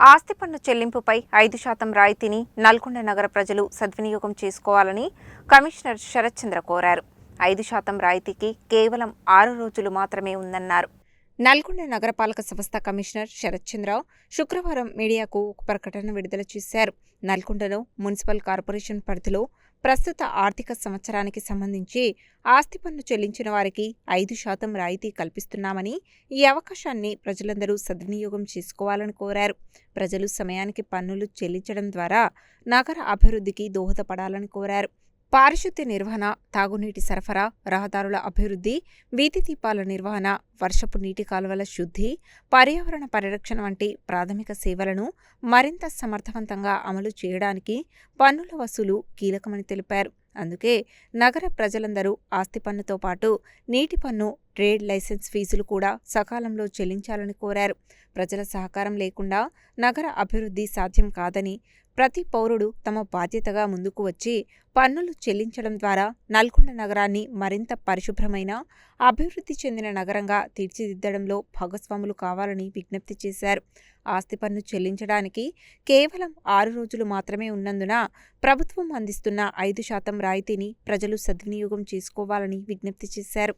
ఆస్తి పన్ను చెల్లింపుపై 5% రాయితీని నల్గొండ నగర ప్రజలు సద్వినియోగం చేసుకోవాలని కమిషనర్ శరత్చంద్ర కోరారు. 5% రాయితీకి కేవలం 6 రోజులు మాత్రమే ఉందన్నారు. నల్గొండ నగరపాలక సంస్థ కమిషనర్ శరత్చంద్ర శుక్రవారం మీడియాకు ఒక ప్రకటన విడుదల చేశారు. నల్గొండలో మున్సిపల్ కార్పొరేషన్ పరిధిలో ప్రస్తుత ఆర్థిక సంవత్సరానికి సంబంధించి ఆస్తి పన్ను చెల్లించిన వారికి 5% రాయితీ కల్పిస్తున్నామని, ఈ అవకాశాన్ని ప్రజలందరూ సద్వినియోగం చేసుకోవాలని కోరారు. ప్రజలు సమయానికి పన్నులు చెల్లించడం ద్వారా నగర అభివృద్ధికి దోహదపడాలని కోరారు. పారిశుద్ధ్య నిర్వహణ, తాగునీటి సరఫరా, రహదారుల అభివృద్ధి, వీధి దీపాల నిర్వహణ, వర్షపు నీటి కాలువల శుద్ధి, పర్యావరణ పరిరక్షణ వంటి ప్రాథమిక సేవలను మరింత సమర్థవంతంగా అమలు చేయడానికి పన్నుల వసూలు కీలకమని తెలిపారు. అందుకే నగర ప్రజలందరూ ఆస్తి పన్నుతో పాటు నీటి పన్ను, ట్రేడ్ లైసెన్స్ ఫీజులు కూడా సకాలంలో చెల్లించాలని కోరారు. ప్రజల సహకారం లేకుండా నగర అభివృద్ధి సాధ్యం కాదని, ప్రతి పౌరుడు తమ బాధ్యతగా ముందుకు వచ్చి పన్నులు చెల్లించడం ద్వారా నల్గొండ నగరాన్ని మరింత పరిశుభ్రమైన, అభివృద్ధి చెందిన నగరంగా తీర్చిదిద్దడంలో భాగస్వాములు కావాలని విజ్ఞప్తి చేశారు. ఆస్తి పన్ను చెల్లించడానికి కేవలం 6 రోజులు మాత్రమే ఉన్నందున ప్రభుత్వం అందిస్తున్న 5% రాయితీని ప్రజలు సద్వినియోగం చేసుకోవాలని విజ్ఞప్తి చేశారు.